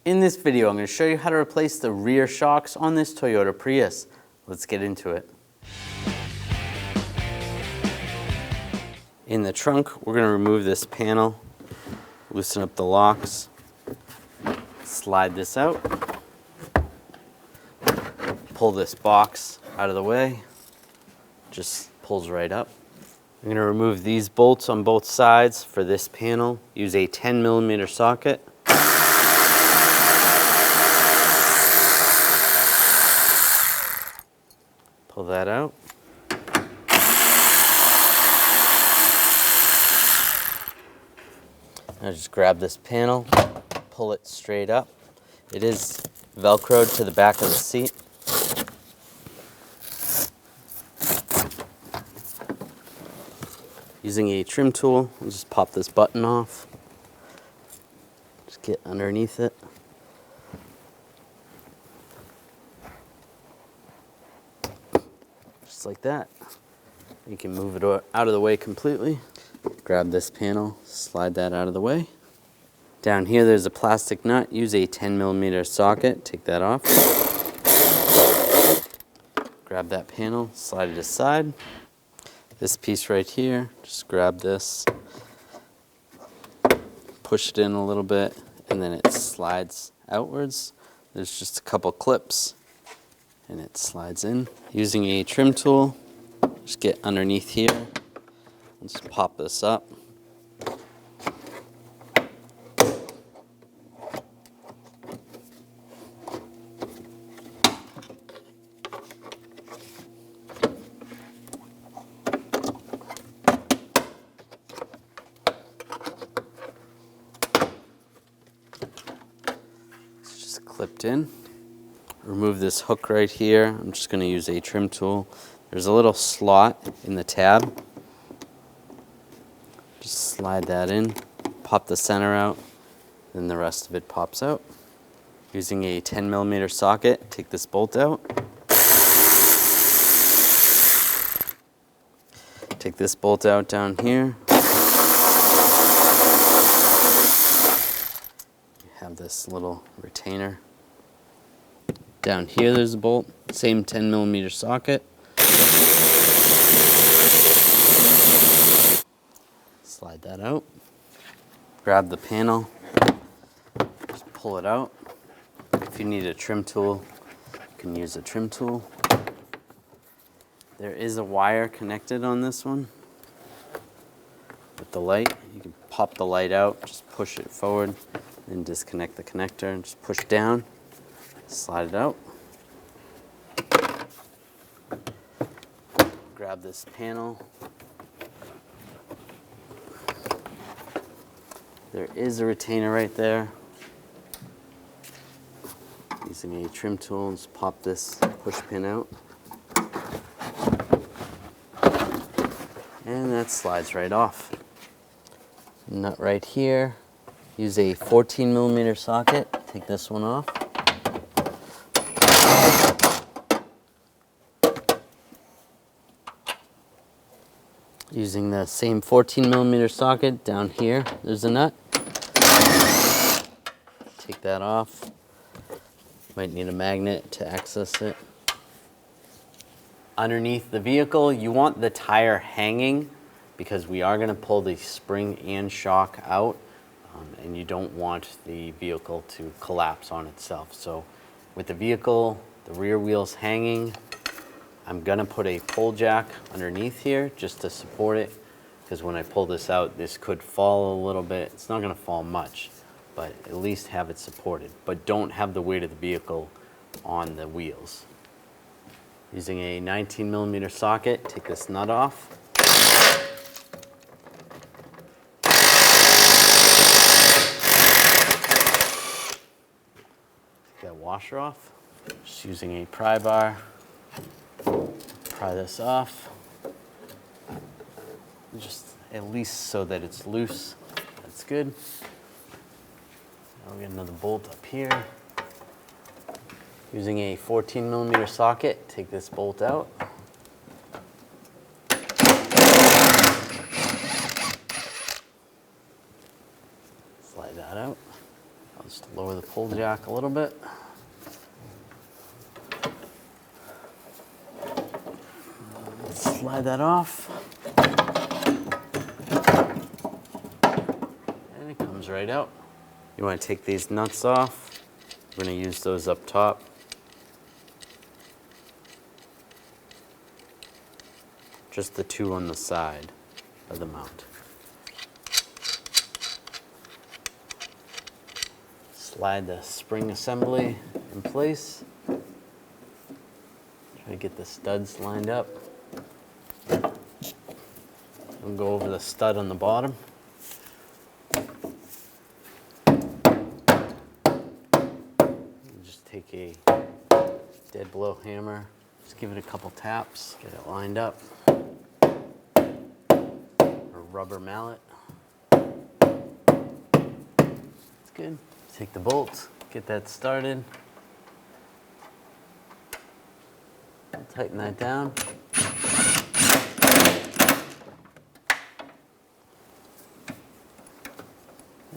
In this video, I'm going to show you how to replace the rear shocks on this Toyota Prius. Let's get into it. In the trunk, we're going to remove this panel, loosen up the locks, slide this out, pull this box out of the way, just pulls right up. I'm going to remove these bolts on both sides for this panel. Use a 10mm socket. Pull that out. Now just grab this panel, pull it straight up. It is Velcroed to the back of the seat. Using a trim tool, we'll just pop this button off. Just get underneath it. Just like that. You can move it out of the way completely. Grab this panel, slide that out of the way. Down here there's a plastic nut. Use a 10mm socket, take that off. Grab that panel, slide it aside. This piece right here, just grab this, push it in a little bit, and then it slides outwards. There's just a couple clips, and it slides in. Using a trim tool, just get underneath here, and just pop this up. Clipped in. Remove this hook right here. I'm just going to use a trim tool. There's a little slot in the tab. Just slide that in, pop the center out, then the rest of it pops out. Using a 10mm socket, take this bolt out. Take this bolt out down here. You have this little retainer. Down here there's a bolt, same 10mm socket. Slide that out. Grab the panel, just pull it out. If you need a trim tool, you can use a trim tool. There is a wire connected on this one with the light. You can pop the light out, just push it forward, and disconnect the connector and just push down. Slide it out. Grab this panel. There is a retainer right there. Using a trim tool, just pop this push pin out. And that slides right off. Nut right here. Use a 14mm socket. Take this one off. Using the same 14mm socket down here, there's a nut. Take that off. Might need a magnet to access it. Underneath the vehicle, you want the tire hanging because we are going to pull the spring and shock out, and you don't want the vehicle to collapse on itself. So with the vehicle, the rear wheels hanging, I'm going to put a pull jack underneath here just to support it, because when I pull this out, this could fall a little bit. It's not going to fall much, but at least have it supported. But don't have the weight of the vehicle on the wheels. Using a 19mm socket, take this nut off. Take that washer off. Just using a pry bar. Pry this off, just at least so that it's loose. That's good. Now we get another bolt up here. Using a 14mm socket, take this bolt out. Slide that out. I'll just Just lower the pull jack a little bit. Slide that off. And it comes right out. You want to take these nuts off. We're going to use those up top. Just the two on the side of the mount. Slide the spring assembly in place. Try to get the studs lined up. We'll go over the stud on the bottom. Just take a dead blow hammer, just give it a couple taps, get it lined up. Or rubber mallet. It's good. Take the bolt, get that started. Tighten that down.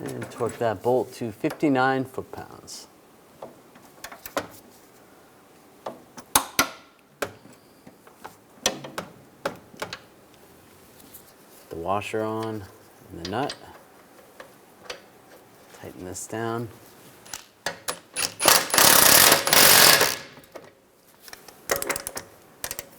And torque that bolt to 59 foot-pounds. The washer on and the nut. Tighten this down.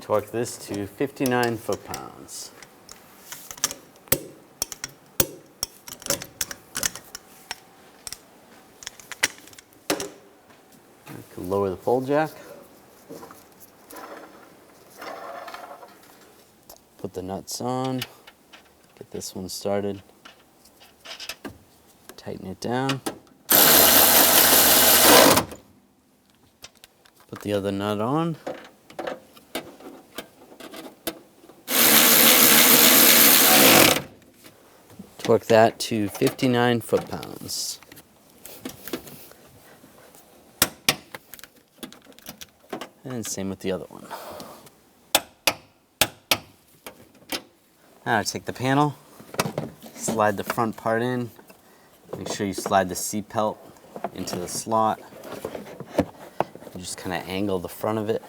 Torque this to 59 foot-pounds. Lower the pull jack. Put the nuts on. Get this one started. Tighten it down. Put the other nut on. Torque that to 59 foot-pounds. And same with the other one. Now take the panel, slide the front part in. Make sure you slide the seat pelt into the slot. You just kind of angle the front of it.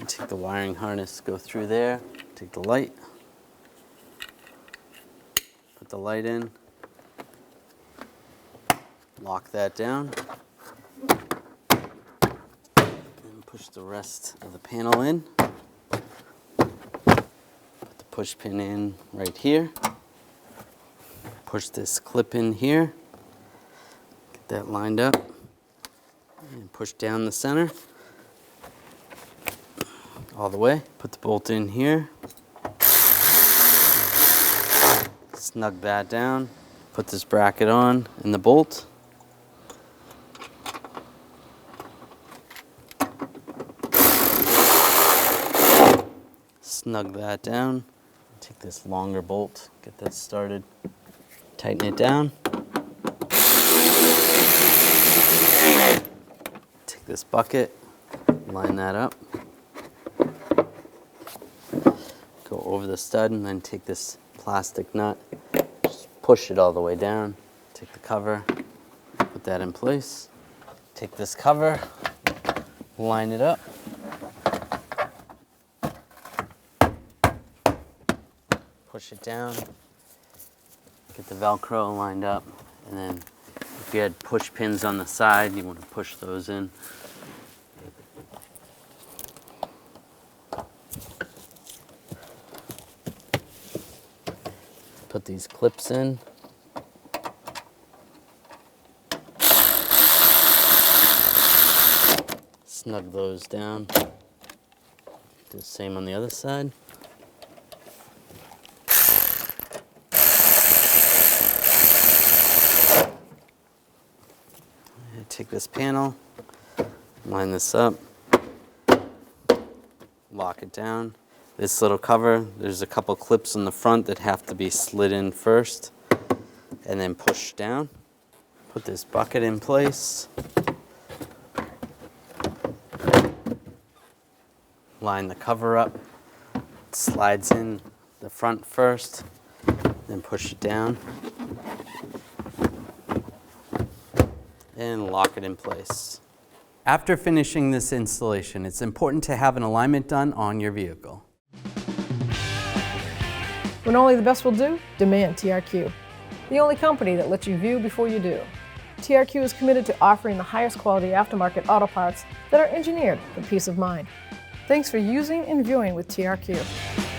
Take the wiring harness, go through there, take the light, put the light in, lock that down, and push the rest of the panel in. Put the push pin in right here, push this clip in here, get that lined up, and push down the center. All the way. Put the bolt in here. Snug that down. Put this bracket on and the bolt. Snug that down. Take this longer bolt, get that started. Tighten it down. Take this bucket, line that up. Go over the stud and then take this plastic nut, just push it all the way down. Take the cover, put that in place. Take this cover, line it up. Push it down, get the Velcro lined up, and then if you had push pins on the side, you want to push those in. Put these clips in. Snug those down. Do the same on the other side. Take this panel, line this up, lock it down. This little cover, there's a couple clips in the front that have to be slid in first and then pushed down. Put this bucket in place. line the cover up. It slides in the front first, then push it down, and lock it in place. After finishing this installation, it's important to have an alignment done on your vehicle. When only the best will do, demand TRQ. The only company that lets you view before you do. TRQ is committed to offering the highest quality aftermarket auto parts that are engineered for peace of mind. Thanks for using and viewing with TRQ.